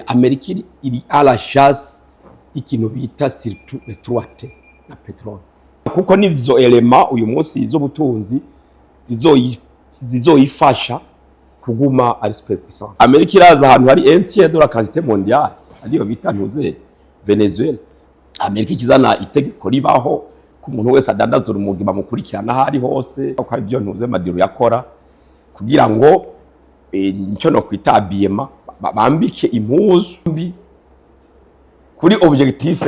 Amerika iri à la chasse ikintu bita surtout pétrole na petrol, kuko nivyo elema uyu munsi iz'ubutunzi zizoyifasha kuguma ari super puissant. Amerika iraza ahantu hari un tiers de la quantité mondiale ariyo bita ntuze Venezuela. Amerika ikizana itegeko ribaho ku muntu wese adandaza urumogi bamukurikirana hari hose, ko ari byo ntuze Maduro yakora kugira ngo nicyo no kwita BMA bambike impuzu mbi kuri objectif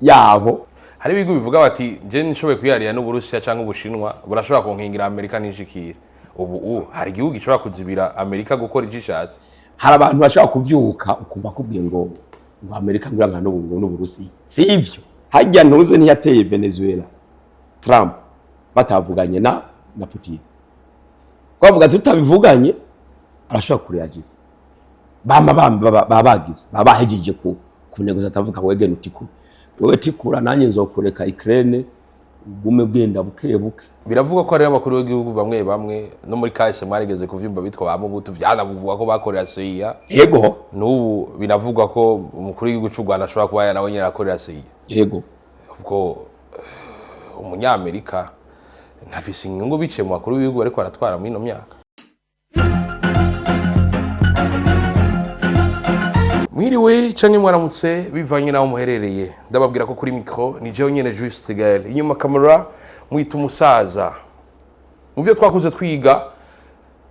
yabo. Hari ibigo bivuga bati je nishoboye kwiyarira n'Uburusiya cyangwa Ubushinwa burashobora kunkingira Amerika n'inshikira. Ubu hari igihugu gishobora kuzibira Amerika gukora icishatse. Hari abantu bashaka kuvyuka ukumva kubwiye ngo Amerika nguranga n'Uburusiya. Si ivyo. Hajya ntuze ntiyateye Venezuela. Trump batavuganye na Putin. Kwavuga tutabivuganye arashaka kureagiza. Babagize babahejeje ku nego zatavuga wege nutiku wewe tikura nanye nzokureka Ukraine gume bwenda buke buke. Biravuga ko ari abakuru w'igihugu bamwe no muri kahise mwarigeze kuvyimba bitwa bamubutu vyanavuga ko bakorera CIA. Yego n'ubu binavugwa ko umukuru w'igihugu cy'u Rwanda ashobora kuba yanawe nyera akorera CIA. Yego ubwo umunyamerika ntafise inyungu bice mu bakuru w'igihugu ariko aratwara muri no myaka. Mwiriwe canke mwaramutse bivanye naho muherereye, ndababwira ko kuri micro ni jewe nyene Juste Gael, inyuma kamera mwita umusaza. Muvyo twakuze twiga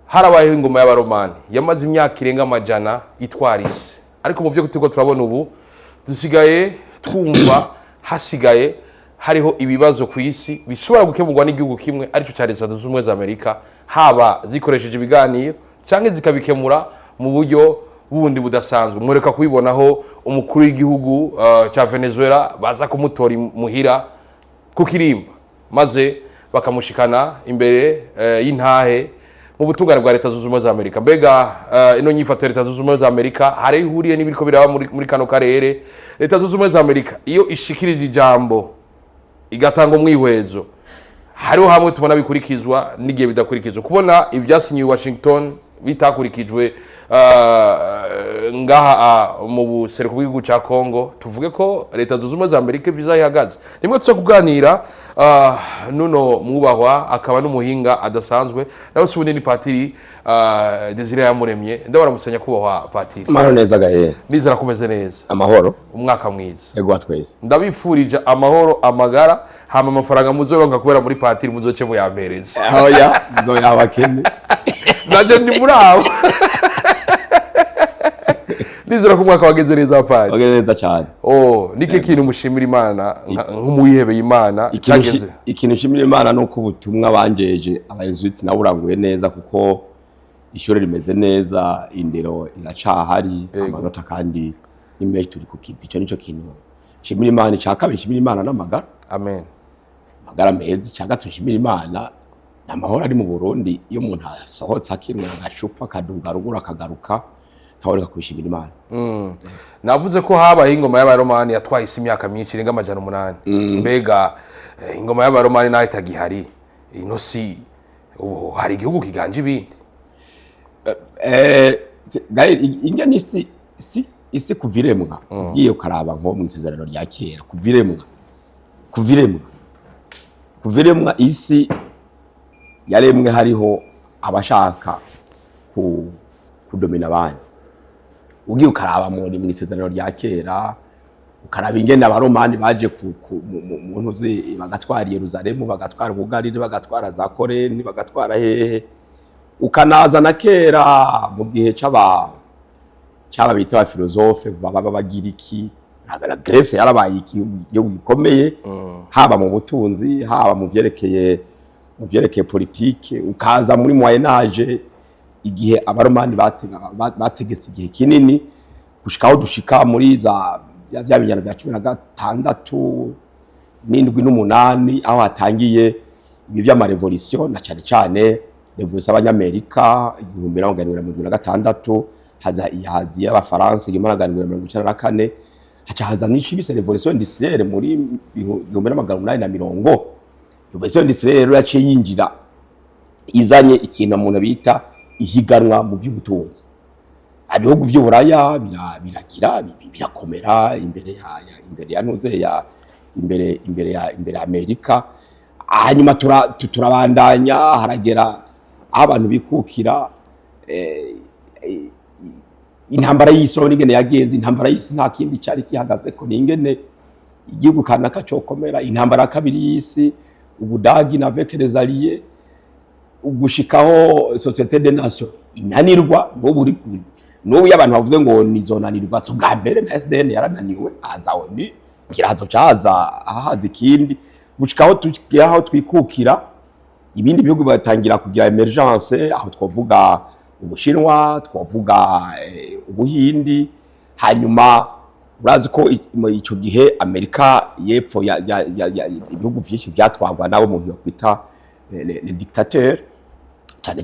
harabayeho ingoma y'abaromani yamaze imyaka irenga amajana itwara isi, ariko muvyo turiko turabona ubu dusigaye twumva hasigaye hariho ibibazo ku isi bishobora gukemurwa n'igihugu kimwe arico ca Leta Zunze Ubumwe za Amerika, haba zikoresheje ibiganiro canke zikabikemura mu buryo bundi budasanzwe. Mwereka kubibonaho umukuru w'igihugu cha Venezuela baza kumutora muhira ku kirimba maze bakamushikana imbere y'intahe mu butungane bwa Leta Zunze Ubumwe za Amerika. Mbega ino nyifato Leta Zunze Ubumwe za Amerika hari ihuriye n'ibiriko biraba muri kano karere. Leta Zunze Ubumwe za Amerika iyo ishikirije ijambo igatanga umwihwezo, hariho hamwe tubona bikurikizwa n'igihe bidakurikizwa. Kubona ivyasinyiwe Washington bitakurikijwe ngaha mu buseruko bw'igihugu ca Congo, tuvuge ko Leta Zunze Ubumwe za Amerika viza ihagaze. Nimwe tuza kuganira nuno mwubahwa akaba n'umuhinga adasanzwe nawe subundi ni Patiri Desire Yamuremye. Ndabara musenya kubahwa Patiri. Amahoro neza gahe. Nizera kumeze neza. Amahoro. Umwaka mwiza. Yego twese. Ndabifurije amahoro amagara hama amafaranga muzoronka kubera muri Patiri muzoce mu yampereza. Oya nzoyabakene. Naje ndi muraho. Nizera ko umwaka wageze neza Patiri. Wageze neza cyane. Nike kintu mushimira Imana nk'umuyihebeye Imana cyageze. Ikintu nshimira Imana nuko ubutumwa banjeje abayezuiti na buranguye neza, kuko ishuri rimeze neza, indero iracahari, amanota kandi nimwe turi kukivi. Cyo nico kintu nshimira Imana. Cyakabiri nshimira Imana n'amagara. Amen. Magara meza. Cyagatatu nshimira Imana n'amahoro ari mu Burundi. Iyo umuntu asohotse akimwe agacupa kaduga rugura akagaruka ntawureka kwishimira Imana. Navuze ko habaye ingoma y'abaromani yatwaye isi imyaka myinshi irenga amajana 8. Mbega ingoma y'abaromani nayo itagihari ino si ubu hari igihugu kiganje ibindi? Inga nisi isi kuviremwa ugiye ukaraba nko mu isezerano rya kera, kuviremwa isi yaremwe hariho abashaka kudomina abandi. Ugiye ukaraba mu isezerano rya kera ukaraba ingene abaromani baje mu ntuze bagatwara Yerusalemu, bagatwara Bugarire, bagatwara za Koreni, bagatwara hehe, ukanaza na kera mu gihe cyaba bita ba filozofe baba bagiriki. Grèce yarabaye igihugu gikomeye haba mu butunzi haba mu vyerekeye politike. Ukaza muri Moyen Âge igihe abaromani bategetse igihe kinini gushikaho dushika muri za binyana bya 16 n'indwi n'umunani, aho hatangiye ibi vy'amarevolution na cyane revolution y'Abanyamerika 1956, haza y'Abafaransa 1994, haza n'ishibise revolution industrielle muri 1870. Revolution industrielle rero yaciye yinjira izanye ikintu umuntu bita ihiganwa mu vy'ubutunzi. ibihugu by'uburaya biragira birakomera imbere ya ntuzeya imbere ya Amerika. Hanyuma turabandanya haragera aho abantu bikukira intambara y'isi n'ingene yagenze. Intambara y'isi nta kindi cyari kihagaze ko n'ingene igihugu kanaka cokomera. Intambara kabiri y'isi Ubudagi na avec les alliés ugushikaho Société des Nations inanirwa n'ubu y'abantu bavuze ngo nizonanirwa so bwa mbere na SDN yarananiwe azaho ni kirazo caza ahaza ikindi gushikaho tugeraho twikukira. Ibindi bihugu batangira kugira emergence aho twavuga Ubushinwa, twavuga Ubuhindi. Hanyuma urazi ko icyo gihe Amerika y'epfo ibihugu byinshi byatwagwa nabo mu byo kwita les dictateurs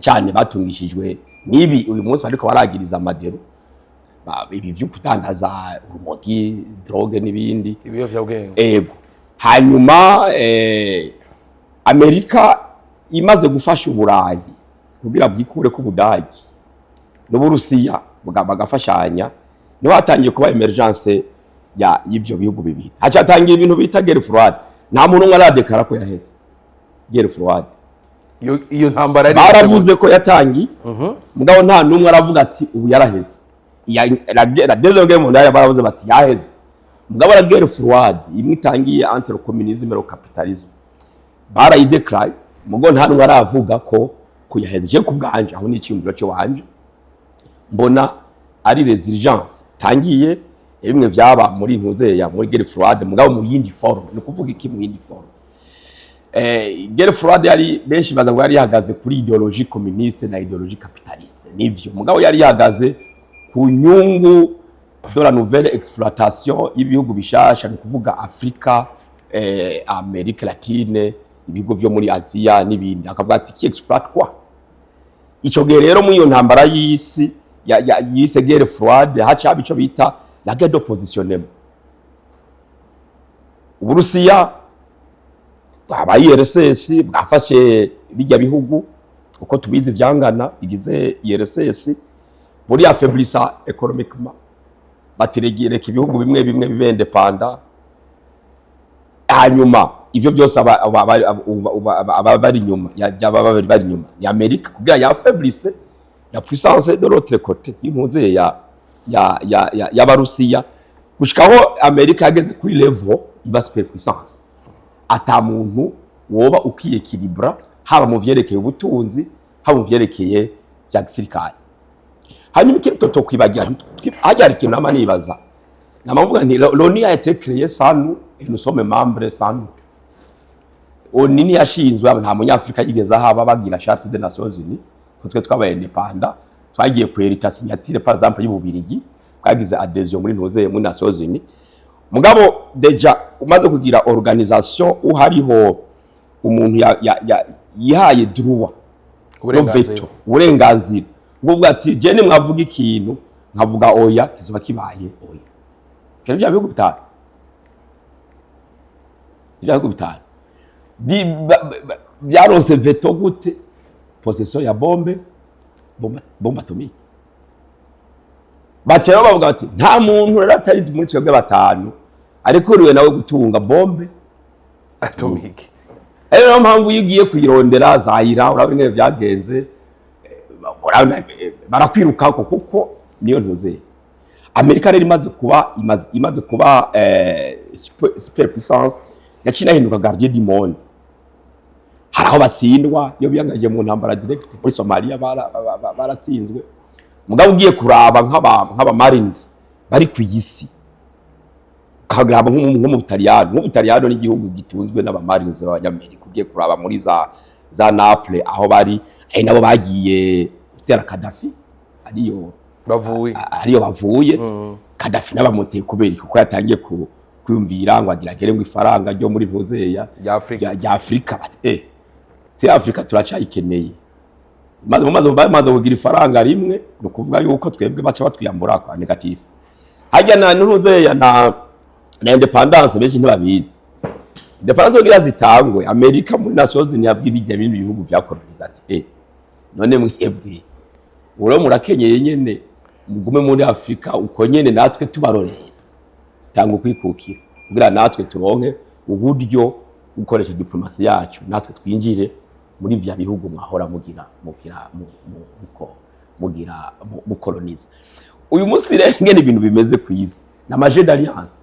cyane batungishijwe nibi uyu munsi bariko baragiriza amadero ibi byo kutangaza urumogi, drogue n'ibindi ibiyovyabwenge. Hanyuma Amerika imaze gufasha Uburayi kugira bwikure ku Budagi n'Uburusiya bagafashanya, niho hatangiye kuba emergence y'ibyo bihugu bibiri. Hacatangiye ibintu bita guerre froide. Nta muntu umwe aradekara ko yaheze guerre froide. Iyo ntambara baravuze ko yatangiye, mugabo nta numwe aravuga ati ubu yaraheze. La deuxième guerre mondiale baravuze bati yaheze, mugabo la guerre froide imwe itangiye entre le communisme et le capitalisme barayideclare, mugabo nta numwe aravuga ko yaheze. Je kubganje aho ni icyumviro cyo wanje mbona ari resilience tangiye bimwe vyaba muri ntuzeya muri guerre froide, mugabo mu yindi forme. No kuvuga iki mu yindi forme? Guerre froide yari benshi baza ngo yari yahagaze kuri ideologie communiste na ideologie capitaliste, nivyo mugabo yari yahagaze ku nyungu de la nouvelle exploitation y'ibihugu bishasha, no kuvuga Afrika, Amerika Latine, ibihugu vyo muri Asia n'ibindi. Akavuga ati ki exploit quoi. Ico gihe rero mu iyo ntambara y'isi yise guerre froide haca bico bita la guerre d'oppositionnement. Uburusiya aba IRSS bwafashe bijya bihugu uko tubizi vyangana bigize IRSS muri affaiblissa économiquement, batiregere ibihugu bimwe bibe independant. Hanyuma ivyo byose aba bari nyuma bari nyuma ya Amerika kugira ya affaiblisse la puissance de l'autre côté y'impunze ya Barusiya, gushikaho Amerika yageze kuri level iba superpuissance. Ata muntu woba ukiyekilibra haba mu vyerekeye ubutunzi haba mu vyerekeye bya gisirikare. Hanyuma ikintu tokwibagira hajya ikintu nama nibaza namavuga nti l'ONU a été créée sans nous et nous sommes membres sans nous. ONU yashinzwe nta munyafrika yigeze haba bagira charte des Nations Unies ko twe twabaye independant, twagiye kwerita signature par exemple y'Ububirigi twagize adhesion muri ntuze muri Nations Unies. Mugabo deja umaze kugira organisation uhariho umuntu yihaye droit uburenganzira uvuga ati je ni mwavuga ikintu nkavuga oya kizuba kibaye oya. Kero bya bihugu bitanu byaronse veto gute? Possession ya bombe atomique. Bacero bavuga bati nta muntu rero atari muri twebwe batanu ariko uriwe nawe gutunga bombe atomique. Rero mpamvu yigiye kuyirondera Zaira urabinye byagenze barakwiruka kuko niyo ntuze. Amerika rero imaze kuba superpuissance yakina hinduka gardien du monde. Haraho batsindwa iyo biyangaje mu ntambara direct muri Somalia baratsinzwe, mugabo ugiye kuraba nk'aba Marines bari ku yisi kagraba nko mu Butaliyano n'igihugu gitunzwe n'aba Marines b'Abanyamerika. Ugiye kuraba muri za Naples aho bari nabo bagiye gutera Gaddafi ariyo bavuye Gaddafi n'abamuteye kubera kuko yatangiye kwiyumvira ngo agira gere ngo ifaranga ryo muri ntuzeya ya Afrika te Afrika turacayikeneye. Maze kugira ifaranga rimwe no kuvuga yuko twebwe baca batwiyambura kwa negative. Hajya na ntuzeya na independence benshi ntibabizi. Independence kugira zitangwe Amerika muri Nations Unies yabwibijya bindi bihugu byakoloniza ati none mwebwe uro murakenyeye nyene mugume muri Afrika uko nyene natwe tubaroreye tanga kwikukira kugira natwe turonke uburyo gukoresha diplomasi yacu natwe twinjire muri bya bihugu mwahora mukoloniza. Uyu munsi rero ngene ibintu bimeze ku isi na maje d'alliance,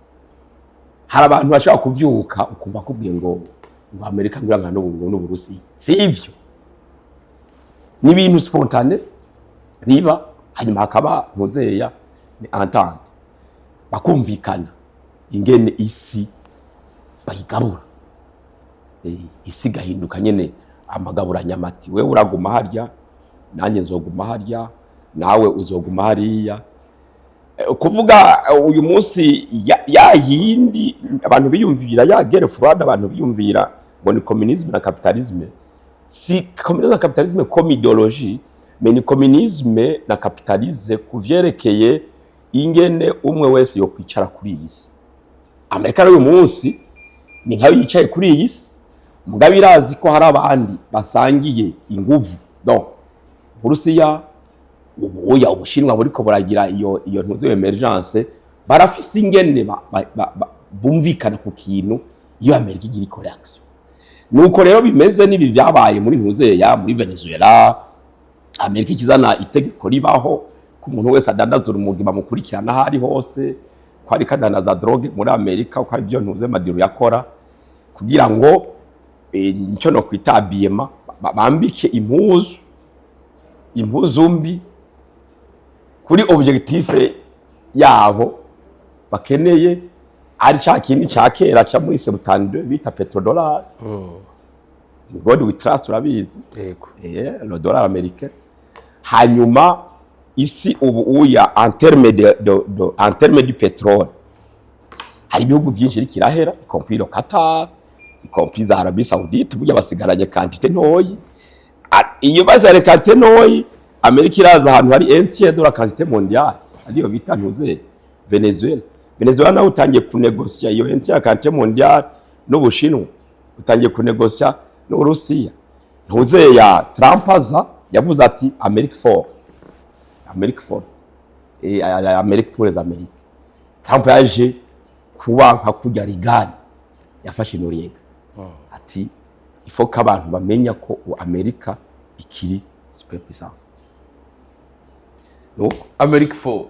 hari abantu bashaka kuvyuka ukumva kubwiye ngo Amerika nguranga n'Uburusiya, sivyo, ni ibintu spontane riba, hanyuma hakaba muzeya ni entente bakumvikana ingene isi bayigabura, isi gahinduka nyene amagabura nyamati, wewe uraguma harya nanjye nzoguma harya nawe uzoguma hariya. Kuvuga uyu munsi ya yindi abantu biyumvira ya guerre froide, abantu biyumvira ngo ni communisme na capitalisme, si communisme na capitalisme comme idéologie, mais ni communisme na capitalisme kuvyerekeye ingene umwe wese yo kwicara kuri iyi si. Amerika uyu munsi ni nkayo yicaye kuri iyi si, mugabo irazi ko hari abandi basangiye inguvu. Donc Burusiya ubuya Ubushinwa buriko buragira iyo ntuze emergence, barafise ingene bumvikana ku kintu iyo Amerika igira reaction. Nuko rero bimeze nibi byabaye muri ntuzeya muri Venezuela, Amerika ikizana itegeko ribaho ku muntu wese adandaza urumogi bamukurikirana hari hose, ko ari kadanaza drogue muri Amerika, ko ari byo ntuze Maduro yakora kugira ngo nicyo no kwitabiyema bambike impuzu mbi kuri objectif yabo bakeneye, ari cha kindi cha kera cha muri 72 bita petrodollar. God we trust, urabizi yego, le dollar américain. Hanyuma isi ubu uya en terme du pétrole hari ibihugu byinshi rikirahera, y compris le Qatar, y compris Arabie Saoudite, burya basigaranye quantité ntoyi. Iyo bazare quantité ntoyi, Amerika iraza ahantu hari un tiers de la quantité mondiale, ariyo bita ntuze Venezuela. Venezuela nawe utangiye kunegocier iyo un tiers quantité mondiale n'Ubushinwa, utangiye kunegocier n'Urusiya. Ntuze ya Trump aza yavuze ati America for America pour les Américains. Trump yaje kuba nka kujya Reagan yafashe Noriega, ati il faut ko abantu bamenya ko Amerika ikiri superpuissance. No America for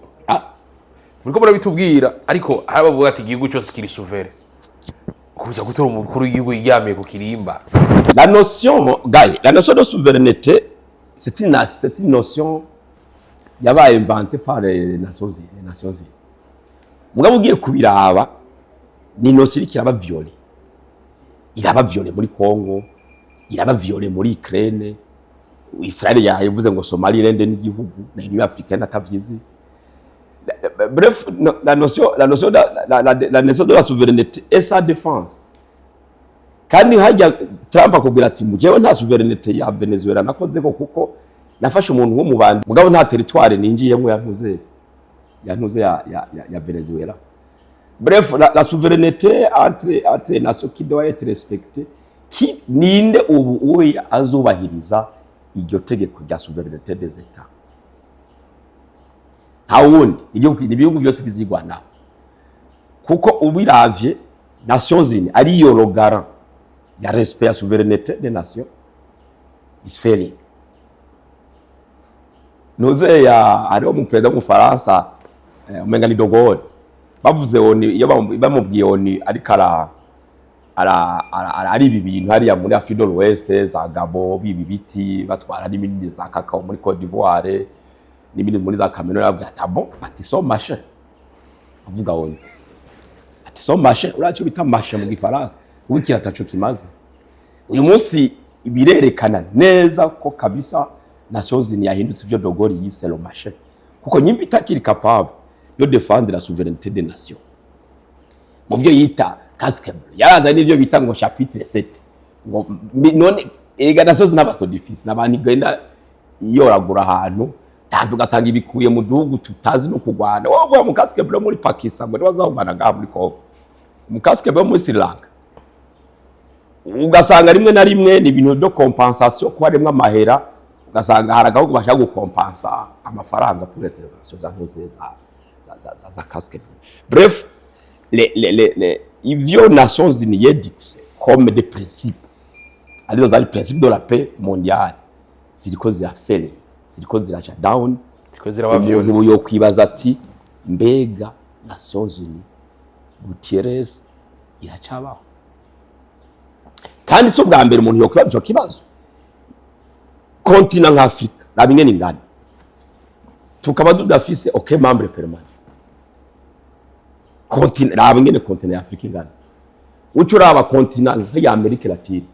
muriko murabitubwira, ariko harabavuga ati igihugu cyose kiri souverain, kuza gutora umukuru w'igihugu yiyamiye ku kirimba. La notion de souveraineté, c'est une notion yabaye inventée par les Nations Unies. Mugabo ugiye kubiraba ni notion kiraba violée. Iraba violée muri Congo, iraba violée muri Ukraine, Israël yavuze ngo Somaliland n'igihugu na Union africaine atavyizi. Bref, la notion de la souveraineté et sa défense. Kandi hajya Trump akubwira ati mujewe nta souveraineté ya Venezuela nakoze ko kuko nafashe umuntu wo mubandi, mugabo nta territoire ninjiyemo yantuze ya Venezuela. Bref, la souveraineté entre les nations qui doit être respectée, qui ninde ubu uwe azubahiriza iryo tegeko rya souveraineté des États. Hawundi ibihugu byose bizigwana kuko ubiravye Nations Unies ari yo garant ya respect ya souveraineté des nations is failing. Noze ya ari mu president mu Faransa umenga ni De Gaulle bavuze oni iyo bamubwiye oni ariko ari ibi bintu hari ya muri Afrique de l'Ouest, za Gabon, bibi biti batwara n'ibindi za Cacao muri Côte d'Ivoire n'ibindi muri za Cameroun, yabwiye ati bon patiso marché, avuga oni ati so marché, uracho bita marché mu Gifaransa wiki atacho kimaze. Uyu munsi ibirerekana neza ko kabisa Nations Unies yahindutse ivyo De Gaulle yise le marché, kuko nyimba itakiri capable yo défendre la souveraineté des nations. Mu byo yita casque bleu yaraza n'ivyo bita ngo chapitre 7 ngo none Nations Unies n'abaso difficile n'abandi genda yoragura ahantu tantu gasanga ibikuye mu gihugu tutazi no kugwana. Wavuye mu casque bleu muri Pakistan ngo bazahubana ngaha muri Congo, mu casque bleu muri Sri Lanka ugasanga rimwe na rimwe ni ibintu byo compensation ko harimo amahera ugasanga hari agahugu bashaka gukompansa amafaranga pour intervention za ntuze za casque. Bref, ivyo Nations Unies yeditse comme des principes arizo zari principe de la paix mondiale ziriko zirafere, ziriko ziraca down, ziriko zirabavyola. Ubu yo kwibaza ati mbega Nations Unies Gutierrez iracabaho? Kandi so bwa mbere umuntu yo kwibaza ico kibazo. Continent nk'Afrika rabingene ingana tukaba tudafise aucun membre permanent. Continent rabingene continent y'Afrika ingana uco raba continent nk'ya Amerika Latine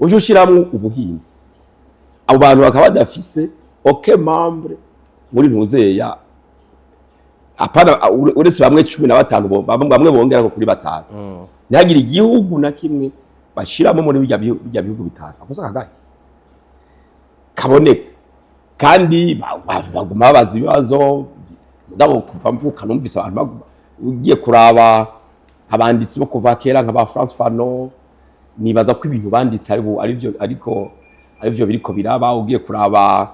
uje ushiramwe Ubuhinde, abo bantu bakaba badafise aucun membre muri ntuzeya apana uretse bamwe 15 bamwe bongera ko kuri batanu ntihagira igihugu na kimwe bashiramo muri bijya bihugu bitanu akoza kagaye kaboneka kandi baguma babaza ibibazo ndabo kuva mvuka numvise abantu ugiye kuraba abanditsi bo kuva kera nka ba France Fanon nibaza ko ibintu banditse arivyo biriko biraba. Ugiye kuraba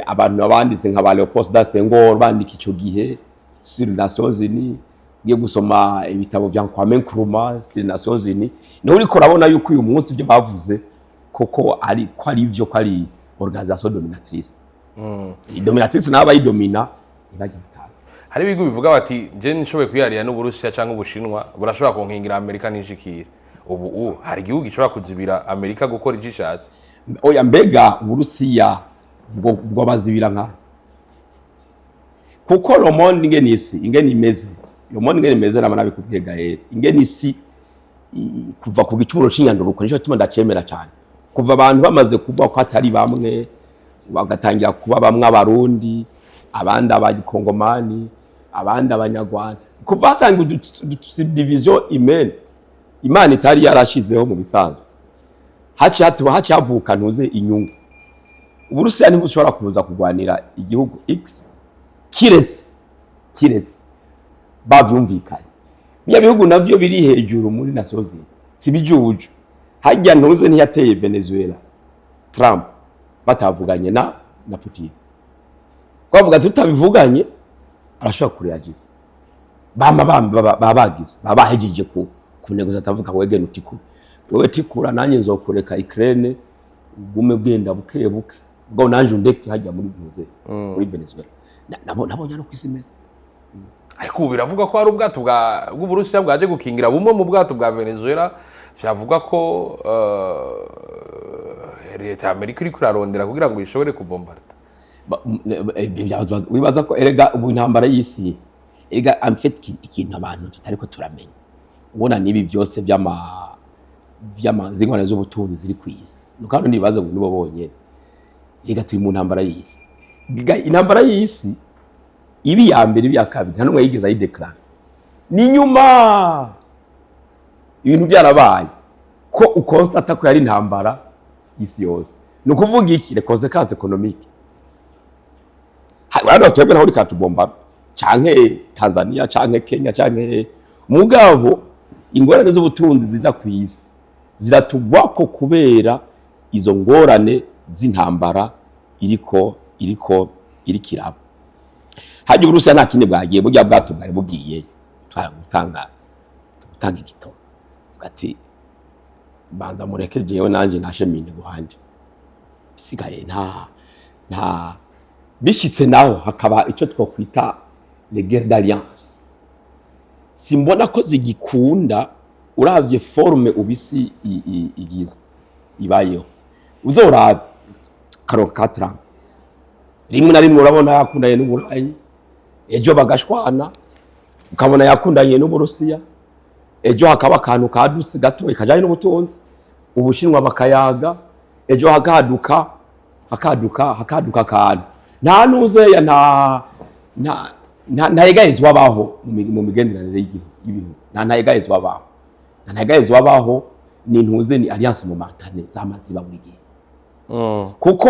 abantu abanditse nka ba Leopold Sédar Senghor bandika ico gihe sur Nations Unies, ugiye gusoma ibitabo vya Kwame Nkrumah sur Nations Unies, no uriko urabona yuko uyu munsi ivyo bavuze koko ari organisation dominatrice. Dominatrice naba yidomina ibajya bitanu. Hari ibigo bivuga bati je nishoboye kuyarira n'Uburusiya canke Ubushinwa burashobora konkingira Amerika n'inshikira. Ubu hari igihugu gishobora kuzibira Amerika gukora icishatse. Oya mbega Uburusiya bwo bazibira nka kuko le monde ingene isi ingene imeze, le monde ingene imeze namana bikubwega here ingene isi kuva ku gicumuro cy'inyanduruko nico tuma ndacemera cyane. Kuva abantu bamaze kuvuga ko atari bamwe bagatangira kuba bamwe abarundi abandi abagikongomani abandi abanyarwanda, kuva hatanga division imana itari yarashizeho mu bisanzwe haci havuka ntuze inyungu. Uburusiya ntibushobora kuza kugwanira igihugu X kiretse bavyumvikanye. Bya bihugu navyo biri hejuru muri Nations Unies sibijuju. Hajya ntuze ntiyateye Venezuela Trump batavuganye na Putin, kwavuga tutabivuganye arashobora kureagiza babahejeje ku nego zatavuga wegene utiku wewe tikura nanye nzokureka Ukraine ugume bwenda buke ubwo nanje undeke hajya muri ntuze muri Venezuela nabonye no kwisimeza. Ariko ubu biravuga ko hari ubwato bw'Uburusiya bwaje gukingira bumwe mu bwato bwa Venezuela, vyavuga ko leta y'Amerika iri kurarondera kugira ngo ishobore kubombarda. Wibaza ko erega ubu intambara y'isi erega amfite ikintu abantu tutariko turamenya. Ubona nibi byose zingwane z'ubutunzi ziri kwisi nukano nibaza ngo nibo bonyene erega turi mu ntambara y'isi. Intambara y'isi ibi ya mbere ibi ya kabiri nta numwe yigeze ayideclare ni nyuma ibintu byarabaye ko ukonsata ko yari intambara y'isi yose. No kuvuga iki les conséquences économiques hano twebwe naho rikatubomba canke Tanzania canke Kenya canke mugabo ingorane z'ubutunzi ziza kwisi ziratugwa ko kubera izo ngorane z'intambara iriko irikiraba. Haje Uburusiya nta kindi bwagiye burya bwato bwari bugiye gutanga igitoro vuga ati banza mureke jewe nanje nashemine guhanje bisigaye nta bishitse naho hakaba ico twokwita les guerres d'alliance. Simbona ko zigikunda uravye forme ubisi igize ibayeho uzora karokatra rimwe na rimwe urabona yakundanye n'Uburayi ejo bagashwana ukabona yakundanye n'Uburusiya ejo hakaba akantu kaduse gato ikajanye n'ubutunzi Ubushinwa bakayaga ejo hakaduka akantu nta nuzeya nta yegayezwa baho mu migenderanire y'ibihugu nta yegayezwa baho ni ntuze ni alliance momentane zamaziba buri gihe kuko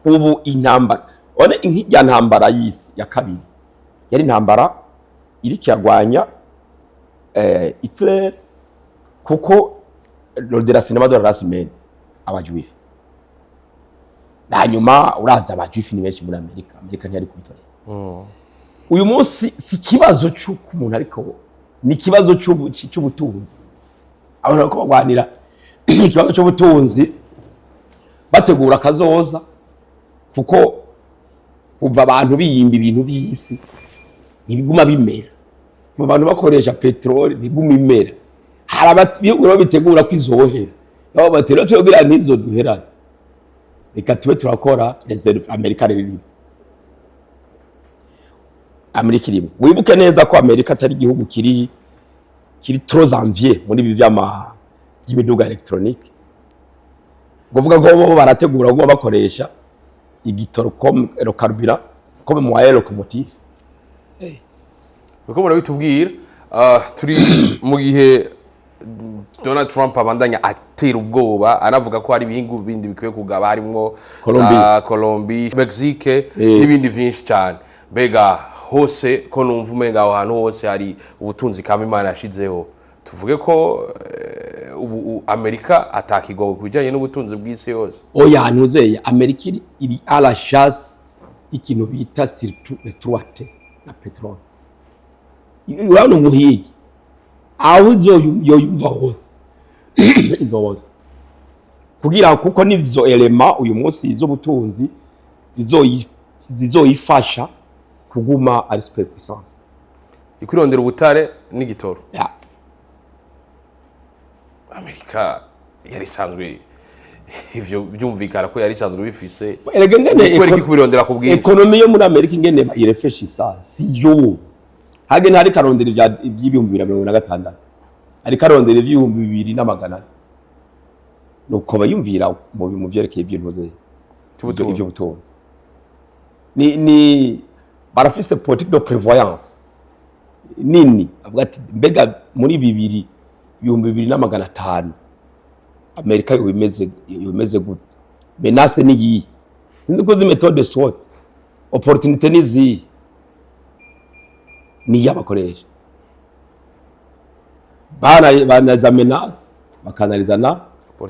ubu intambara one nk'ijya ntambara y'isi ya kabiri yari intambara iri cyagwanya Hitler kuko lors de la cinéma de la semaine abajuif hanyuma uraza abajuifu ni benshi muri Amerika ntiyari kubitorera uyu munsi si kibazo cy'uko umuntu ariko ni kibazo cy'ubutunzi abantu ko bagwanira ikibazo cy'ubutunzi bategura kazoza kuko uva abantu biyimba ibintu by'isi ntibiguma bimera abantu bakoresha petroli ntibiguma imera hari abatibiro bitegura kwizohera nabo batera twebwira ntizo duherana reka tube turakora reserve America riri Amerika irimo wibuke neza ko Amerika atari igihugu kiri trop envié muri ibi by'imiduga electronique ngovuga ngo bo barategura ngo bakoresha igitoro comme le carburant comme moyen locomotive uko murabitubwira turi mu gihe Donald Trump abandanya atera ubwoba anavuga ko hari ibihingu bindi bikwiye kugaba harimo Colombia Mexique n'ibindi vyinshi cyane bega hose ko numva umenga aho hantu hose hari ubutunzi kama Imana yashizeho tuvuge ko Amerika atakigogo kubijanye n'ubutunzi bw'isi yose oya ntuzeye Amerika iri à la chasse ikintu bita surtout le troite na petrol urabona umuhigi aho yoyumva hose izo hose kugira kuko nivyo elema uyu munsi iz'ubutunzi zizoyifasha kuguma ari superpuissance ikwirondera ubutare n'igitoro yeah. Amerika yari sanzwe ivyo byumvikana ko yari sanzwe bifise erega ngene kwirondera kubwira economy yo muri Amerika ngene irefresha si yo hage ntari karondera iby'ibihumbi 2026 ari karondera iby'ibihumbi 2000 nuko bayumvira mu byerekeye ibintu ze ivyo butunzi ni barafise politique de prévoyance nini avuga ati mbega muri 2025 Amerika yomeze gute menace ni yi sinzi ko zi méthode SWOT opportunité ni zi ni yabakoresha bana za menace bakanalizana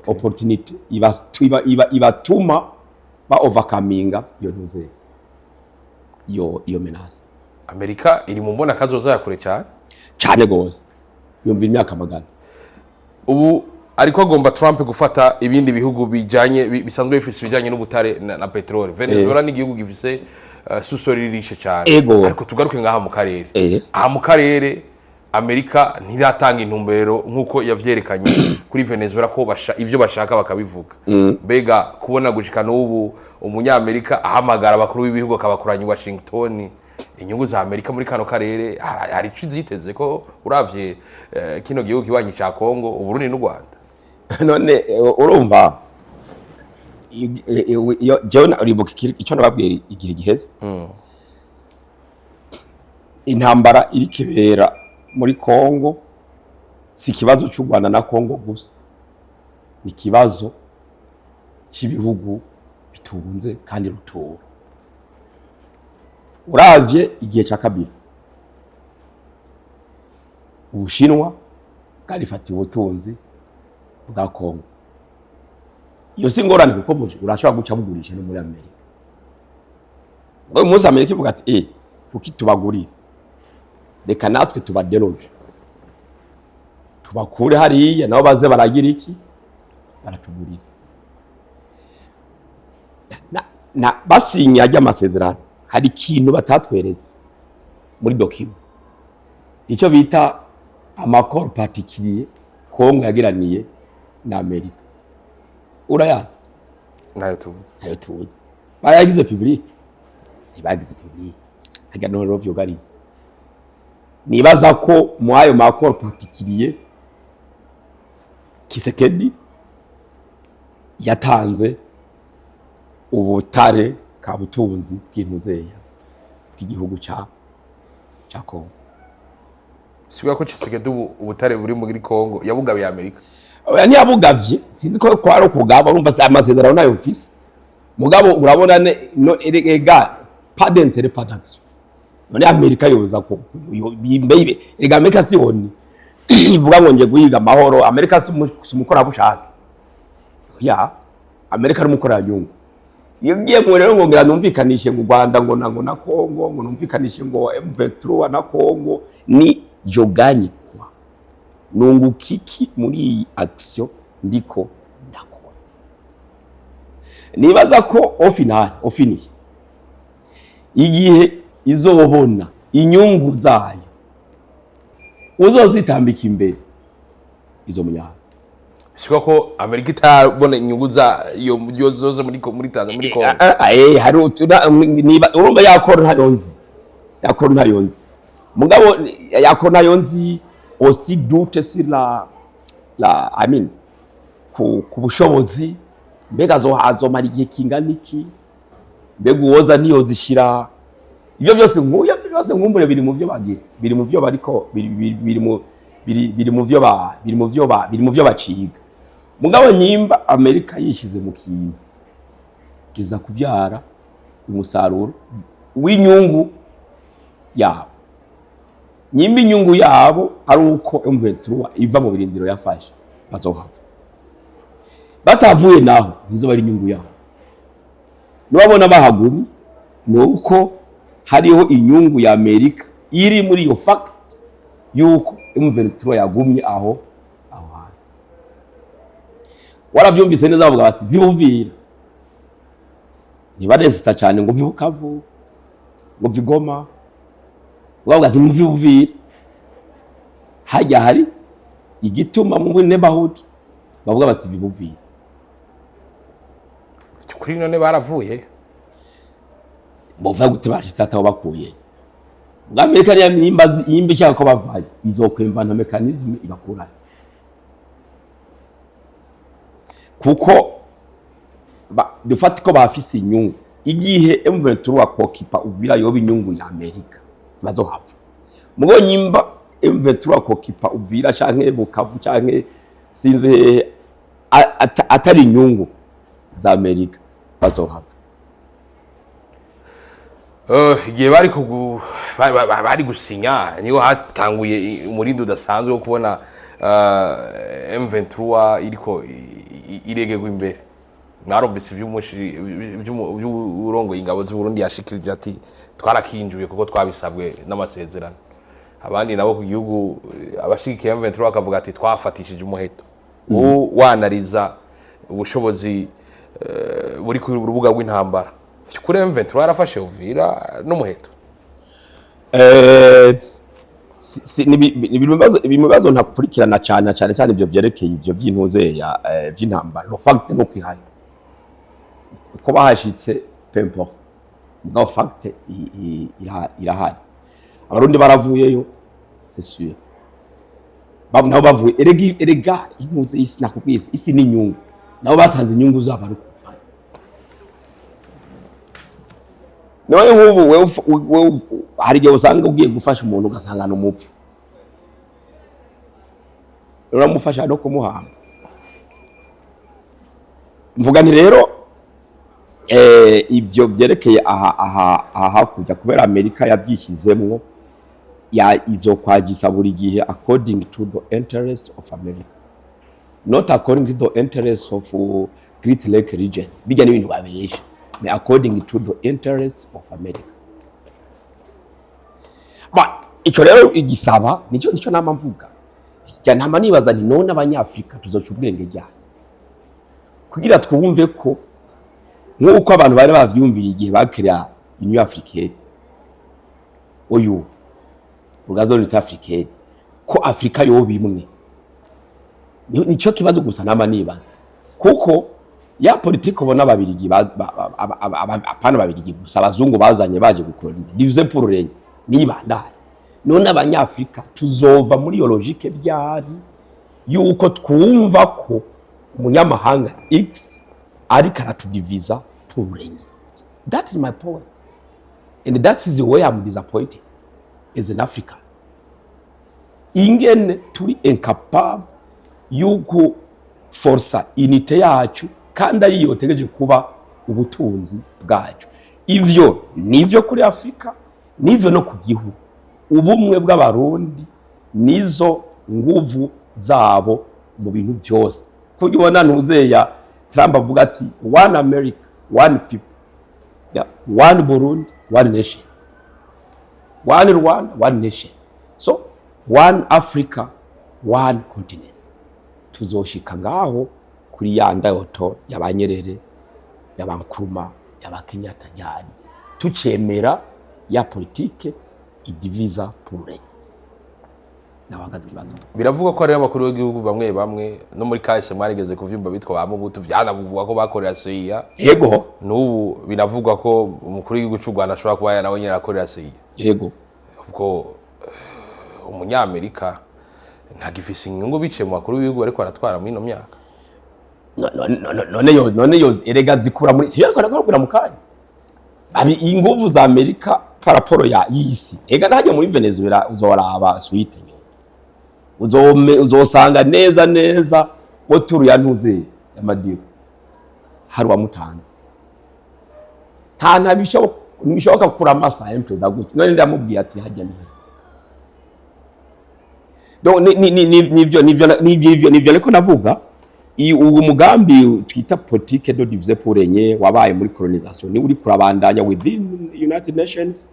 opportunity ibatuma ba overcominga iyo ntuze iyo menace Amerika iri mu mbona kazoza yakure cyane gose yumva imyaka magana ubu ariko agomba Trump gufata ibindi bihugu bijanye bisanzwe bifise bijanye n'ubutare na petrol Venezuela ni igihugu gifise susori ririshe cyane ariko tugaruke ngaha mu karere aha mu karere Amerika ntiratanga intumbero nkuko yavyerekanye kuri Venezuela ko ivyo bashaka bakabivuga mbega kubona gushika n'ubu umunyamerika ahamagara abakuru b'ibihugu akabakuranya Washington inyungu za Amerika muri kano karere hari cyo ziteze ko uravye kino gihugu kibanyi ca Kongo Uburundi n'u Rwanda none urumva John uribuka icyo nababwiye igihe giheze intambara iri kibera muri Kongo si kibazo cy'u Rwanda na Kongo gusa ni kibazo cy'ibihugu bitunze kandi rutura uravye igihe cya kabiri Ubushinwa bwarifatiye ubutunzi bwa Kongo iyo si ngorane kuko buje urashobora guca bugurisha no muri Amerika ngo muzi Amerika ivuga ati kuki tubagurira reka natwe tubaderoje tubakure hariya nabo baze baragira iki baratugurira na basinya ajya amasezerano hari ikintu batatweretse muri document icyo bita amakoro particulier Kongo yagiraniye na Amerika urayazi nayo tuzi bayagize public ibagize public hajya no rovyo gari nibaza ko mu ayo makoro particulier Kisekedi yatanze ubutare ka butunzi bw'intuzeya bw'igihugu ca Kongo sibuka ko Kisekedi ubutare buri muri Kongo yabugabiye Amerika oya ntiyabugavye sinzi ko kwaro kugaba urumva se amasezerano nayo mfise mugabo urabona ega pas d'intérêt pas d'action none Amerika yoza ko bimbe ega Amerika sioni ivuga ngo nje guhiga amahoro Amerika sumukora bushaka ya Amerika ari mukora nyungu iyo ngiye mu rero ngo ngira numvikanishe ngo Rwanda ngo na Kongo ngo numvikanishe ngo M23 na Kongo ni joganye kwa nungukiki muri iyi action ndiko ndakora nibaza ko au finish igihe izobona inyungu zayo uzozitambika imbere izo munyana siko ko Amerika itabona inyungu za yo zoze muri Tanzania muri Kongo hari niba urumva yakora ntayonzi mugabo yakora ntayonzi aussi doute sur la I mean ku bushobozi mbega hazomara igihe kingana iki mbega uwoza niyo zishira ibyo byose nkumbure biri mu byo bagira biri mu byo bariko biri mu byo baciga mugabo nyimba Amerika yishize mu kintu kiza kuvyara umusaruro w'inyungu yabo nyimba inyungu yabo ari uko M23 iva mu birindiro yafashe bazohava batavuye naho nizo bari inyungu yabo nubabona bahagumye nuko hariho inyungu ya Amerika iri muri iyo fact yuko M23 yagumye aho hantu warabyumvise neza bavuga bati vibuvira ntibaresita cyane ngo vibukavu ngo vigoma bavuga ati muvibuvira hajya hari igituma mu neighborhood bavuga bati vibuvira kuri none baravuye bova gute bashitse bakuye Amerika yimba ishaka ko bavaye izokwemva na mechanism ibakura kuko dufata ko bafise inyungu igihe M23 akokipa Uvira yoba inyungu ya Amerika bazohava mugo nyimba M23 akokipa Uvira canke Bukavu canke sinze atari inyungu za Amerika bazohava igihe bari gusinya niho hatanguye umurindi udasanzwe wo kubona M23 iriko iregegwa imbere narumvise iby'urongo ingabo z'u Burundi yashikirije ati twarakinjuye kuko twabisabwe n'amasezerano abandi nabo ku gihugu abashikiye M23 bakavuga ati twafatishije umuheto wanariza ubushobozi buri ku rubuga rw'intambara kuri M23 yarafashe Uvira n'umuheto ibibazo ntakurikirana cyane ibyo byerekeye ibyo by'intuze ya by'intambara no fact no kwihana uko bahashitse pempo no fact irahari abarundi baravuyeyo c'est sûr nabo bavuye erega intuze isi nakubwise isi n'inyungu nabo basanze inyungu zabo ari kuvana nawe nk'ubu hari igihe usanga ugiye gufasha umuntu ugasangana umupfu uramufasha no kumuhamba mvuga nti rero ibyo byerekeye aha kujya kubera Amerika yabyishyizemwo izokwagisa buri gihe according to the interest of America not according to the interest of Great Lake region bijya n'ibintu babesha ni according to the interest of America but icyo rero igisaba nicyo nama mvuga cyane nama nibaza ni none abanyafrika tuzoca ubwenge cyane kugira twumve ko nk'uko abantu bari bavyumvira igihe bakira Union Africaine oyu ugazo ni Africaine ko Afrika yo bimwe nico kibazo gusa nama nibaza kuko ya politiki ubona babirigi apana babirigi gusa abazungu bazanye baje gukoloniza divize pour règne nibandaye none abanyafrika tuzova muri iyo logique byari yuko twumva ko umunyamahanga X ari karatudiviza pour règne. That is my point and that is the way I'm disappointed as an African ingene turi incapable yuko forsa unité yacu kandi ari yotegeje kuba ubutunzi bwacu ivyo nivyo kuri Afrika nivyo no ku gihugu ubumwe bw'abarundi nizo nguvu zabo mu bintu byose kujya ubona ntuzeya Trump avuga ati one America one people, yeah, one Burundi, one nation, one Rwanda, one nation, so one Africa, one continent. Tuzoshika ngaho kuri ya ndayoto y'abanyerere, y'abankuruma, y'abakenyata ryari tucemera ya politike idiviza pour n'abagazi kibazo. Biravuga ko ari abakuru b'igihugu bamwe no muri kahise mwarigeze kuvyumva bitwa ba Mobutu vyanavuga ko bakorera CIA. Yego. N'ubu binavuga ko umukuru w'igihugu cy'u Rwanda ashobora kuba nawe nyine akorera CIA. Yego. Ubwo umunyamerika ntagifise inyungu biciye mu bakuru b'ibihugu ariko aratwara muri ino myaka. None yo erega zikura muri sivyo nakora mu kanya. Abi inguvu za Amerika paraporo ya yisi. Ega najye muri Venezuela uzoraba suite. Uzosanga neza oturu yantuze yamadiro. Hari wamutanze. Nta ntabishoboka kuramasa MP daguki. None ndamubwiye ati hajya ni. Donc nivyo niko navuga uwo mugambi twita politique de diviser pour régner wabaye muri colonisation ni uri kurabandanya within United Nations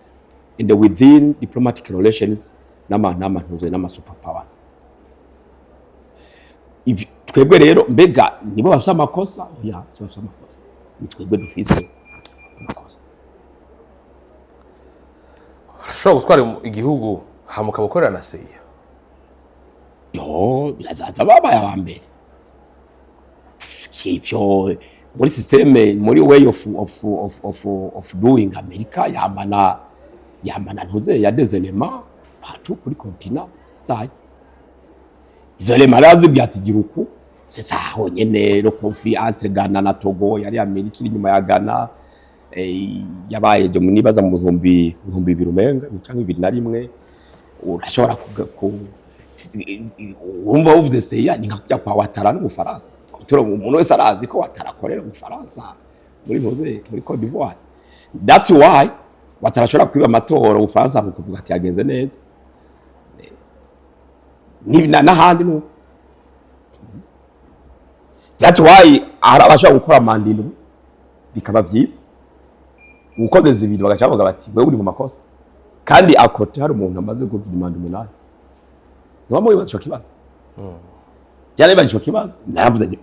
and within diplomatic relations n'amantuze n'ama superpowers. Twebwe rero mbega nibo bafite amakosa oya si bafite amakosa ni twebwe dufise amakosa. Ashobora gutwara igihugu hamuka gukorera na CIA. Yo birazaza babaye abambere kivyo muri systeme muri way of doing America yamana ntuze ya desenema partout kuri continent zayo izo le marazi byatigiruku c'est ça honyene le conflit entre Ghana na Togo yari Amerika iri nyuma ya Ghana yabaye byo munibaza mu 2000 umenga cyangwa 2001 urashobora urumva uvuze CIA ni nkajya kwa Ouattara n'Ubufaransa. Umuntu wese arazi ko Ouattara akorera Ubufaransa muri ntuze muri Côte d'Ivoire. That's why Ouattara ashobora kwiba amatora Ubufaransa bukuvuga ati yagenze neza. Ni n'ahandi no. That's why arabashaka gukora mandino bikaba byiza. Ukoze zibiri bagacavuga bati wewe uri mu makosa. Kandi akote hari umuntu amaze kugira imanda 8. Niba muri bacho kibazo. Cyane bacho kibazo. Navuze ni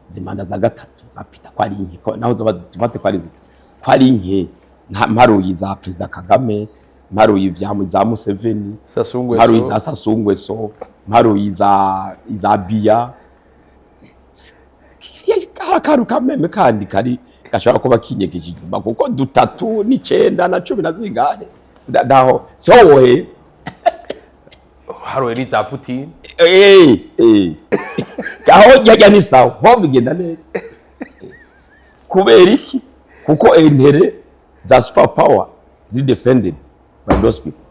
zimanda za gatatu zapita kwa linki ko naho zo tufate kwa rizita. Kwa linki mparuyi za President Kagame, mparuyi vyamu za Museveni, mparuyi za Sasungwe so, mparuyi za Biya. Karu kameme kandi kari gashobora kuba kinyegeje inyuma kuko dutatu ni 9 na 10 na zingahe. Daho so we haro eliza Putin gaho yajya ni sawa ho bigenda neza kubera iki kuko entere za super power zi defended by those people.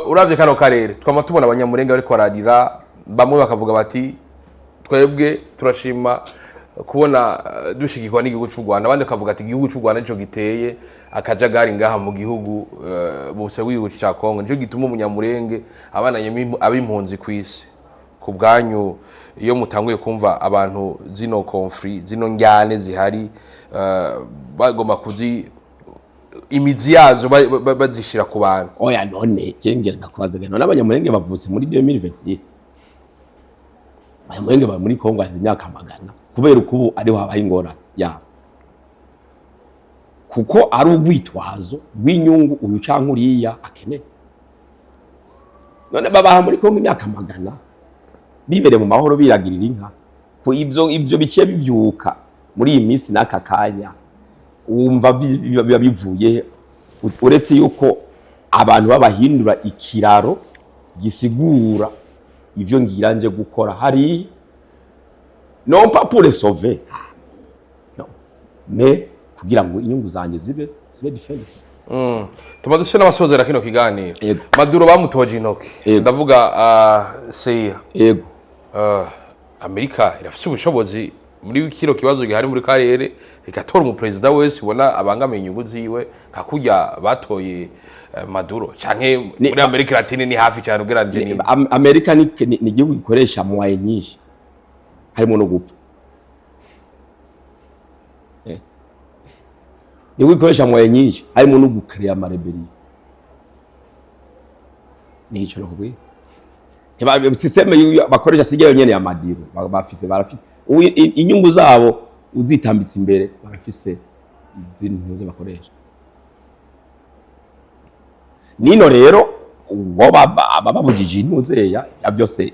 Uravye kano karere twama tubona abanyamurenge bari kwararira bamwe bakavuga bati twebwe turashima kubona dushigikwa n'igihugu cy'u Rwanda abandi bakavuga ati igihugu cy'u Rwanda nico giteye akajagari ngaha mu gihugu bose w'igihugu cya Kongo nico gituma umunyamurenge abana abimpunzi kwisi ku bwanyu iyo mutanguye kumva abantu zino conflict zino njyane zihari bagomba kuzi imizi yazo bazishira ku bantu. Oya none cyengera ndakubazaga none abanyamurenge bavutse muri 2026 abanyamurenge bari muri Kongo hazi imyaka magana kubera ukubu ariho habaye ingorane ya kuko ari ugwitwazo rw'inyungu uyu canke uriya akeneye. None babaha muri Kongo imyaka magana bibere mu mahoro biragirira inka ko ibyo bikiye bivyuka muri iyi minsi n'aka kanya wumva bivuye uretse yuko abantu babahindura ikiraro gisigura ivyo ngiranje gukora hari non pas pour les sauver non mais kugira ngo inyungu zanje zibe defend. Tumadushe n'abasozera kino kiganiro. Maduro bamutoje intoki ndavuga CIA. Yego Amerika irafite ubushobozi muri kiro kibazo gihari muri karere igatora mu president wese ubona abangamiye inyungu ziwe kakujya batoye Maduro canke muri Amerika Latine ni hafi cyane ugeranje ni Amerika ni igihugu gikoresha muwaye nyinshi harimo no gupfa ni wikoresha moye nyinshi harimo no gucreate amareberi ni ico no kubwi systeme bakoresha sigayo nyene ya madiro barafise inyungu zabo uzitambitse imbere barafise izindi ntuze bakoresha nino rero bababujije intuzeya ya byose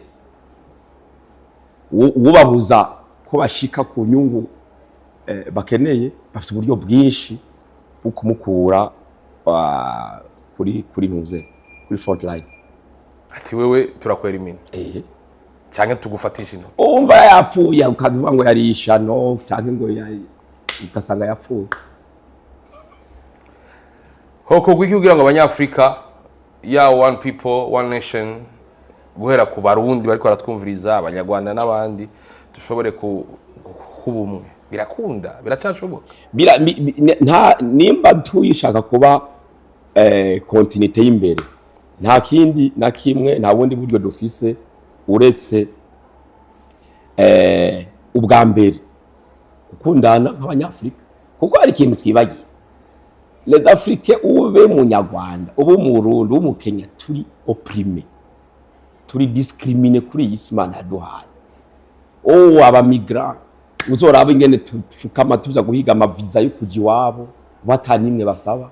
ubabuza ko bashika ku nyungu bakeneye bafite uburyo bwinshi bwo kumukura kuri ntuze kuri front line ati wewe turakwera imina cyangwa tugufatisha ino umva yapfuye ukavuga ngo yari ishano cyangwa ngo ugasanga yapfuye hoko gwiki kugira ngo abanyafrika ya one people one nation guhera ku barundi bariko baratwumviriza abanyarwanda n'abandi dushobore kubumwe birakunda biracashoboka nta nimba tuyishaka kuba continuité y'imbere nta kindi na kimwe nta bundi buryo dufise uretse ubwa mbere ukundana nk'abanyafrika kuko hari ikintu twibagiye les Africains ube mu Nyarwanda ube mu Burundi ube mu Kenya turi opprimé turi discriminé kuri iyi Imana yaduhaye aba migrant uzoraba ingene tufukama tuza guhiga amaviza yo kuja iwabo batanimwe basaba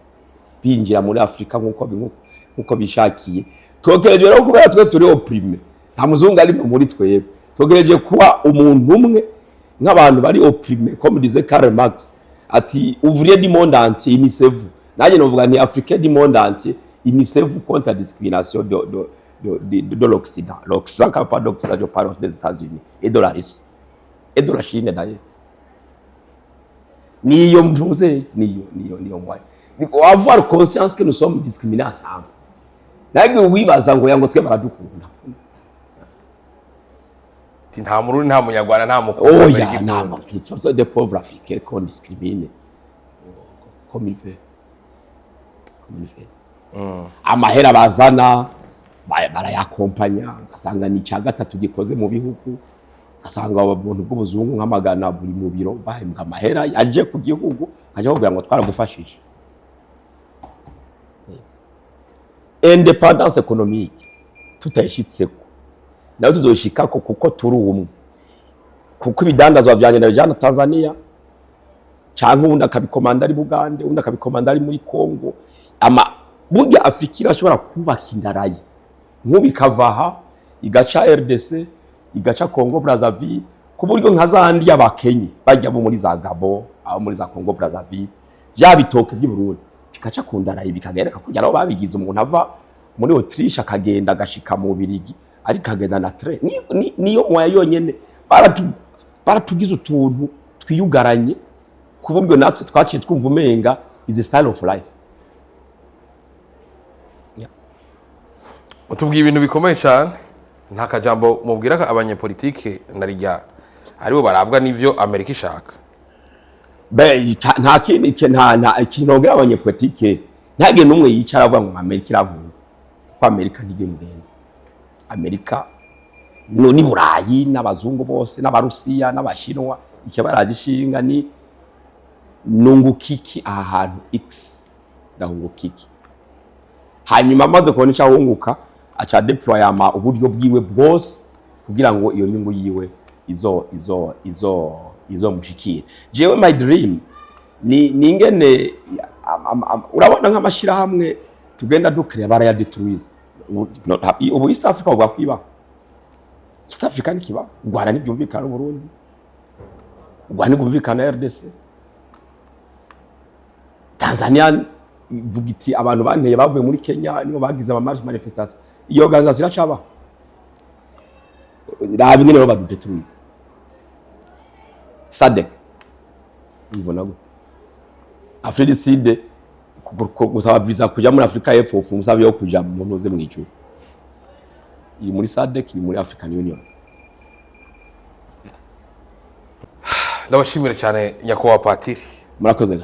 binjira muri Afrika nkuko bishakiye twokereje rero kubera twe turi opprimé nta muzungu ari muri twebwe twokereje kuba umuntu umwe nk'abantu bari opprimé comme disait Karl Marx ati ouvrier du monde entier unissez-vous naje novuga ni africain du monde entier unissez-vous contre la discrimination de l'Occident. L'Occident quand pas d'Occident je parle des États-Unis et de la Russie et de la Chine d'ailleurs niyo mvuze niyo mwaye avoir conscience que nous sommes discriminés ensemble nage wibaza ngo yango twe baradukunda nta murundi nta munyarwanda nta mukobwa c'est des pauvres africains qu'on discrimine comme il fait amahera bazana barayakompanya ugasanga ni cya gatatu gikoze mu bihugu ugasanga abantu bw'ubuzungu nk'amagana buri mu biro bahembwa amahera yaje ku gihugu ajya kugira ngo twaragufashije independance économique tutayishitseko nayo tuzoshikako kuko turi umwe kuko ibidandazwa vyanje ndabijana Tanzania canke ubundi akabikomanda ari Bugande ubundi akabikomanda ari muri Congo burya Afrika irashobora kubaka indarayi nk'ubikavaha igaca RDC igaca Congo Brazzaville ku buryo nka zandi y'abakenye bajya bo muri za Gabon abo muri za Congo Brazzaville vya bitoke by'u Burundi bikaca ku ndarayi bikagereka kugira ngo babigize umuntu ava muri Autriche akagenda agashika mu Birigi ari kagenda na train niyo moya yonyene baratugize utuntu twiyugaranye ku buryo natwe twaciye twumva umenga is a style of life. Utubwiye ibintu bikomeye cyane nta kajambo mubwira abanyepolitike narijya aribo barabwa n'ivyo Amerika ishaka nta kinogera abanyepolitike ntage numwe yicara avuga ngo Amerika iravuga ko Amerika ntige mugenzi Amerika ni Burayi n'abazungu bose n'abarusiya n'abashinwa icyo baragishinga ni nungukiki ahantu X ndahungukiki hanyuma amaze kubona icyo ahunguka acha deploy uburyo bwiwe bwose kugira ngo iyo nyungu yiwe izo mushikire jewe my dream ni ingene urabona nk'amashira hamwe tugenda dukire baraya detruise ubu East Africa uvuga kwiba East Africa ni kiba Rwanda ni byumvikana Burundi Rwanda ni byumvikana RDC Tanzania ivuga iti abantu banteye bavuye muri Kenya nibo bagize ama march manifestation iyo organisation iracaba rabi ngene baba detruise SADC ibona gute Afrique du Sud gusaba visa kuja muri Afrika y'Epfo umusabe yo kuja mu ntuze mwicu iyi muri SADC iri muri African Union. Ndabashimira cyane nyakubahwa Patiri murakoze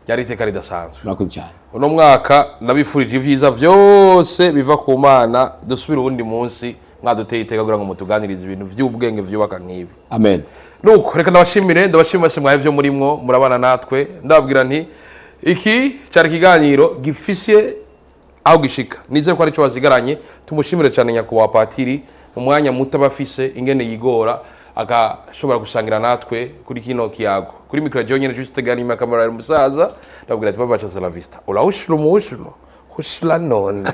yari iteka ridasanzwe murakoze cyane uno mwaka nabifurije ivyiza vyose biva ku Mana dusubira ubundi munsi mwaduteye iteka kugira ngo mutuganirize ibintu vy'ubwenge vyubaka nk'ibi amen nuko reka ndabashimire se mwaye vyo murimwo murabana natwe ndababwira nti iki cyari ikiganiro gifise aho gishika nizere ko ari cyo wazigaranye tumushimire cyane nyakubahwa Patiri mu mwanya muto bafise ingene yigora agashobora gusangira natwe kuri kino kiyago kuri micro radio nyene juste gani ma kamera y'umusaza ndabwira ati babacha la vista ola ushlo mushlo ushla none